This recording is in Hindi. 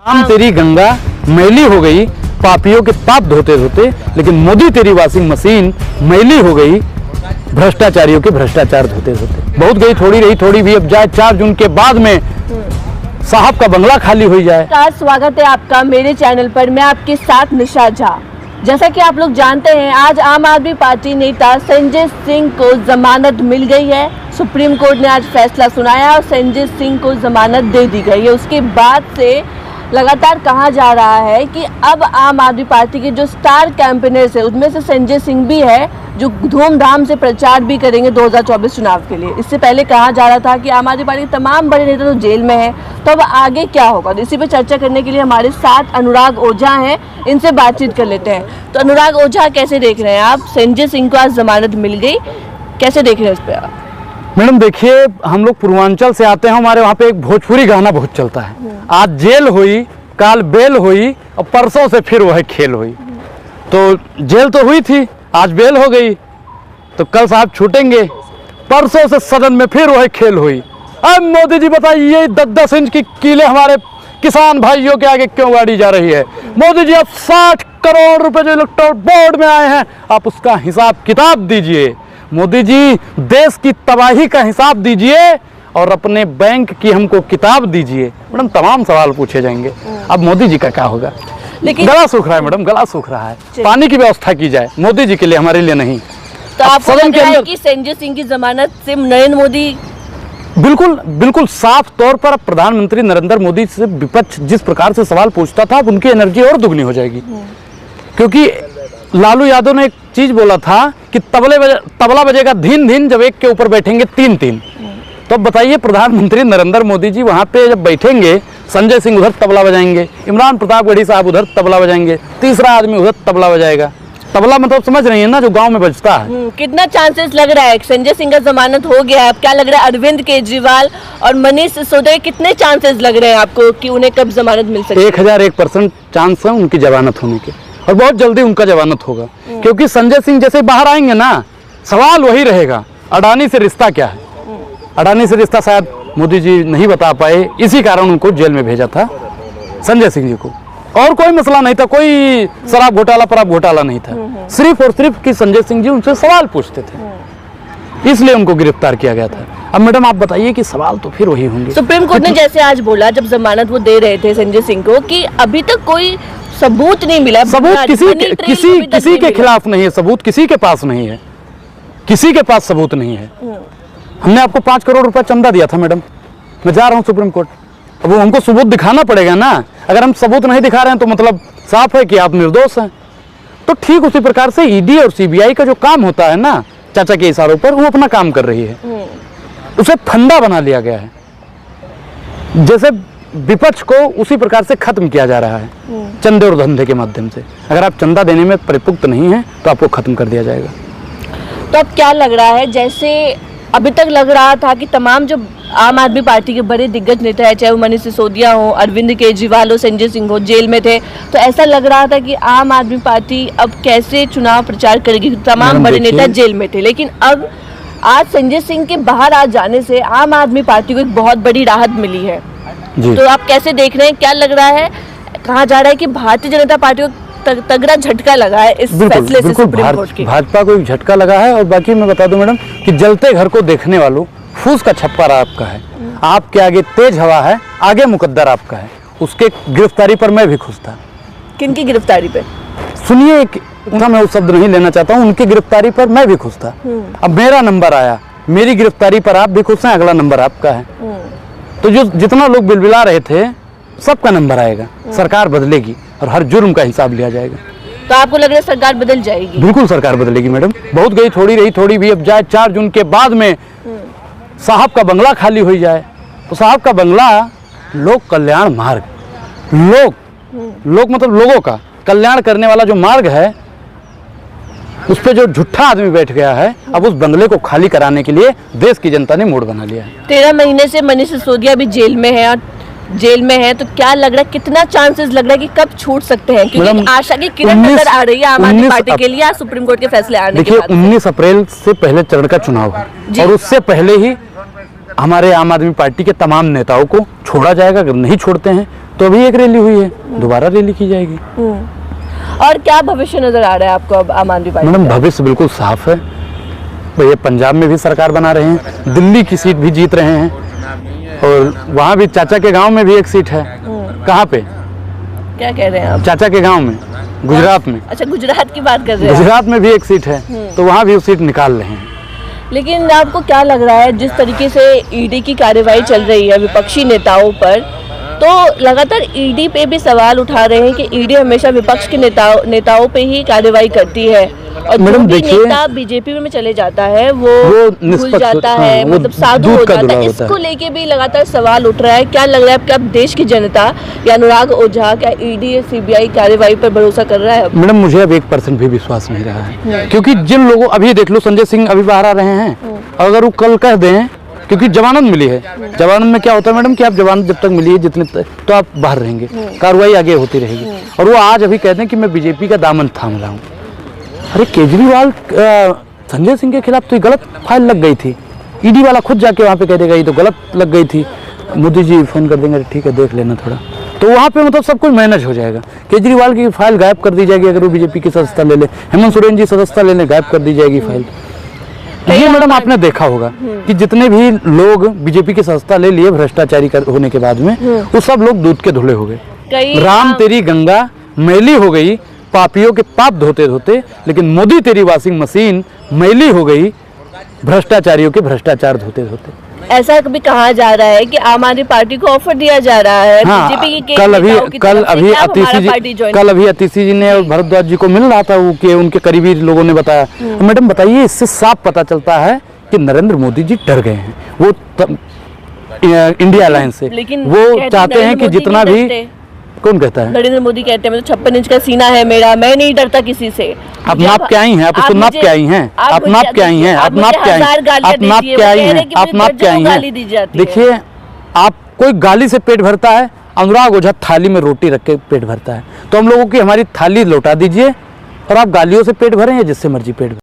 आम तेरी गंगा मैली हो गई पापियों के पाप धोते धोते, लेकिन मोदी तेरी वॉशिंग मशीन मैली हो गई भ्रष्टाचारियों के भ्रष्टाचार धोते धोते। बहुत गई थोड़ी रही थोड़ी भी अब जाए, 4 जून के बाद में साहब का बंगला खाली हो जाए। स्वागत है आपका मेरे चैनल पर। मैं आपके साथ निशा झा। जैसा कि आप लोग जानते हैं, आज आम आदमी पार्टी नेता संजय सिंह को जमानत मिल गई है। सुप्रीम कोर्ट ने आज फैसला सुनाया और संजय सिंह को जमानत दे दी गई है। उसके बाद से लगातार कहा जा रहा है कि अब आम आदमी पार्टी के जो स्टार कैंपेनर्स है उनमें से संजय सिंह भी है, जो धूमधाम से प्रचार भी करेंगे 2024 चुनाव के लिए। इससे पहले कहा जा रहा था कि आम आदमी पार्टी के तमाम बड़े नेता तो जेल में हैं, तो अब आगे क्या होगा, इसी पे चर्चा करने के लिए हमारे साथ अनुराग ओझा हैं। इनसे बातचीत कर लेते हैं। तो अनुराग ओझा, कैसे देख रहे हैं आप? संजय सिंह को आज जमानत मिल गई, कैसे देख रहे हैं इस पे आप? मैडम देखिए, हम लोग पूर्वांचल से आते हैं, हमारे वहाँ पे एक भोजपुरी गाना बहुत चलता है, आज जेल हुई काल बेल हुई और परसों से फिर वह खेल हुई। तो जेल तो हुई थी, आज बेल हो गई, तो कल साहब छूटेंगे, परसों से सदन में फिर वह खेल हुई। अब मोदी जी बताइए, 10-10 इंच की कीले हमारे किसान भाइयों के आगे क्यों गाड़ी जा रही है? मोदी जी, आप 60 करोड़ रुपए जो इलेक्टोरल बोर्ड में आए हैं, आप उसका हिसाब किताब दीजिए। मोदी जी, देश की तबाही का हिसाब दीजिए और अपने बैंक की हमको किताब दीजिए। मैडम, तमाम सवाल पूछे जाएंगे। अब मोदी जी का क्या होगा? लेकिन गला सूख रहा है मैडम, गला सूख रहा है। पानी की व्यवस्था की जाए, मोदी जी के लिए, हमारे लिए नहीं। तो आपको लग रहा है कि संजय सिंह की जमानत से नरेंद्र मोदी बिल्कुल साफ तौर पर अब प्रधानमंत्री नरेंद्र मोदी से विपक्ष जिस प्रकार से सवाल पूछता था, अब उनकी एनर्जी और दुगनी हो जाएगी। क्योंकि लालू यादव ने एक चीज बोला था कि तबला बजेगा धीन धीन जब एक के ऊपर बैठेंगे 3-3। तो बताइए, प्रधानमंत्री नरेंद्र मोदी जी वहां पे जब बैठेंगे, संजय सिंह उधर तबला बजाएंगे, इमरान प्रतापगढ़ी साहब उधर तबला बजाएंगे, तीसरा आदमी उधर तबला बजाएगा। तबला मतलब समझ रही है ना, जो गांव में बजता है। कितना चांसेस लग रहा है? संजय सिंह का जमानत हो गया, अब क्या लग रहा है अरविंद केजरीवाल और मनीष सिसोदिया, कितने चांसेस लग रहे हैं आपको कि उन्हें कब जमानत मिल सकती है? 1001% चांस है उनकी जमानत होने के, और बहुत जल्दी उनका जमानत होगा। क्योंकि संजय सिंह जैसे बाहर आएंगे ना, सवाल वही रहेगा, अडानी से रिश्ता क्या है? अडानी से रिश्ता शायद मोदी जी नहीं बता पाए, इसी कारण उनको जेल में भेजा था संजय सिंह जी को। और कोई मसला नहीं था, कोई शराब घोटाला पर घोटाला नहीं था, सिर्फ और सिर्फ कि संजय सिंह जी उनसे सवाल पूछते थे, इसलिए उनको गिरफ्तार किया गया था। अब मैडम आप बताइए कि सवाल तो फिर वही होंगे। सुप्रीम कोर्ट ने जैसे आज बोला, जब जमानत वो दे रहे थे संजय सिंह को, कि अभी तक कोई सबूत नहीं मिला, सबूत किसी के खिलाफ नहीं है, सबूत किसी के पास नहीं है, किसी के पास सबूत नहीं है। हमने आपको 5 करोड़ रुपया चंदा दिया था मैडम, मैं जा रहा हूँ सुप्रीम कोर्ट, अब वो हमको सबूत दिखाना पड़ेगा ना। अगर हम सबूत नहीं दिखा रहे हैं तो मतलब साफ है कि आप निर्दोष हैं। तो ठीक उसी प्रकार से ईडी और सीबीआई का जो काम होता है ना, चाचा के इशारों पर, वो अपना काम कर रही है, उसे फंदा बना लिया गया है। जैसे विपक्ष को उसी प्रकार से खत्म किया जा रहा है, चंदे और धंधे के माध्यम से। अगर आप चंदा देने में परिपुक्त नहीं है तो आपको खत्म कर दिया जाएगा। तो अब क्या लग रहा है, जैसे अभी तक लग रहा था कि तमाम जो आम आदमी पार्टी के बड़े दिग्गज नेता है, चाहे वो मनीष सिसोदिया हो, अरविंद केजरीवाल हो, संजय सिंह हो, जेल में थे, तो ऐसा लग रहा था कि आम आदमी पार्टी अब कैसे चुनाव प्रचार करेगी, तमाम बड़े नेता जेल में थे। लेकिन अब आज संजय सिंह के बाहर आ जाने से आम आदमी पार्टी को एक बहुत बड़ी राहत मिली है। तो आप कैसे देख रहे हैं, क्या लग रहा है? कहा जा रहा है कि भारतीय जनता पार्टी को तगड़ा झटका लगा है इस फैसले से सुप्रीम कोर्ट के। भाजपा को एक झटका लगा है। और बाकी मैं बता दूं मैडम कि जलते घर को देखने वालों, फूस का छप्पर आपका है, आपके आगे तेज हवा है, आगे मुकद्दर आपका है। उसके गिरफ्तारी पर मैं भी खुश था। किनकी गिरफ्तारी पे? सुनिए, मैं वो शब्द नहीं लेना चाहता हूँ, उनकी गिरफ्तारी पर मैं भी खुश था। अब मेरा नंबर आया, मेरी गिरफ्तारी पर आप भी खुश हैं, अगला नंबर आपका है। तो जो जितना लोग बिलबिला रहे थे, सबका नंबर आएगा, सरकार बदलेगी और हर जुर्म का हिसाब लिया जाएगा। तो आपको लग रहा है सरकार बदल जाएगी? बिल्कुल सरकार बदलेगी मैडम। बहुत गई थोड़ी रही थोड़ी भी अब जाए, 4 जून के बाद में साहब का बंगला खाली हो जाए। तो साहब का बंगला लोक कल्याण मार्ग, लोक मतलब लोगों का कल्याण करने वाला जो मार्ग है, उस पे जो झूठा आदमी बैठ गया है, अब उस बंगले को खाली कराने के लिए देश की जनता ने मूड बना लिया है। 13 महीने से मनीष सिसोदिया भी जेल में है, तो क्या लग रहा है, कितना चांसेस लग रहा है कि कब छूट सकते हैं? क्योंकि आशा की किरण नजर आ रही है आम आदमी पार्टी के लिए सुप्रीम कोर्ट के फैसले आने के बाद। देखिए, 19 अप्रैल से पहले चरण का चुनाव है, और उससे पहले ही हमारे आम आदमी पार्टी के तमाम नेताओं को छोड़ा जाएगा। अगर नहीं छोड़ते हैं तो अभी एक रैली हुई है, दोबारा रैली की जाएगी। और क्या भविष्य नजर आ रहा है आपको अब आम आदमी पार्टी मैडम का? भविष्य बिल्कुल साफ है। भैया पंजाब में भी सरकार बना रहे हैं, दिल्ली की सीट भी जीत रहे हैं, और वहाँ भी चाचा के गांव में भी एक सीट है। कहाँ पे? क्या कह रहे हैं आप? चाचा के गांव में, गुजरात में। अच्छा, गुजरात की बात कर रहे हैं। गुजरात में भी एक सीट है, तो वहाँ भी वो सीट निकाल रहे हैं। लेकिन आपको क्या लग रहा है, जिस तरीके से ईडी की कार्रवाई चल रही है विपक्षी नेताओं पर, तो लगातार ईडी पे भी सवाल उठा रहे हैं कि ईडी हमेशा विपक्ष के नेताओं पे ही कार्रवाई करती है, और जो मैडम भी देखिए, नेता बीजेपी में चले जाता है वो भूल निष्पक्ष जाता हाँ, है, वो मतलब साधु दूध हो का जाता धुला है। होता है। इसको लेके भी लगातार सवाल उठ रहा है। क्या लग रहा है आपको, अब देश की जनता या अनुराग ओझा क्या ईडी सीबीआई कार्रवाई पर भरोसा कर रहा है? मैडम मुझे अब 1% भी विश्वास नहीं रहा है, क्योंकि जिन लोगों, अभी देख लो संजय सिंह अभी बाहर आ रहे हैं, अगर वो कल कह दें, क्योंकि जमानत मिली है, जमानत में क्या होता है मैडम कि आप जमानत जब तक मिली है जितने तो आप बाहर रहेंगे, कार्रवाई आगे होती रहेगी। और वो आज अभी कहते हैं कि मैं बीजेपी का दामन थाम रहा हूँ। अरे केजरीवाल संजय सिंह के खिलाफ तो ये गलत फाइल लग गई थी, ईडी वाला खुद जाके वहाँ पे कह देगा ये तो गलत लग गई थी, मोदी जी फोन कर देंगे ठीक है देख लेना थोड़ा, तो वहाँ पे मतलब सब कुछ मैनेज हो जाएगा। केजरीवाल की फाइल गायब कर दी जाएगी अगर वो बीजेपी की सदस्यता ले ले, हेमंत सोरेन जी सदस्यता ले ले, गायब कर दी जाएगी फाइल। ये मैडम आपने देखा होगा कि जितने भी लोग बीजेपी की सदस्यता ले लिए भ्रष्टाचारी होने के बाद में, वो सब लोग दूध के धुले हो गए। राम तेरी गंगा मैली हो गई पापियों के पाप धोते धोते, लेकिन मोदी तेरी वॉशिंग मशीन मैली हो गई भ्रष्टाचारियों के भ्रष्टाचार धोते धोते। ऐसा कभी कहा जा रहा है कि आम आदमी पार्टी को ऑफर दिया जा रहा है बीजेपी के कल अभी अतिशी जी ने और भारद्वाज जी को मिल रहा था, वो कि उनके करीबी लोगों ने बताया। मैडम बताइए, इससे साफ पता चलता है कि नरेंद्र मोदी जी डर गए हैं वो इंडिया अलायंस से। वो चाहते हैं कि जितना भी, कौन कहता है? नरेंद्र मोदी कहते हैं 56 इंच का सीना है मेरा, मैं नहीं डरता किसी से। आप नाप के आई हैं, आप उसको नाप के आई हैं, आप नाप के आई हैं, आप नाप के आई हैं, आप नाप के आई हैं, आप नाप के आई हैं। देखिए, आप कोई गाली से पेट भरता है, अनुराग ओझा थाली में रोटी रख के पेट भरता है। तो हम लोगों की हमारी थाली लौटा दीजिए, और आप गालियों से पेट भरें या जिससे मर्जी पेट भरें।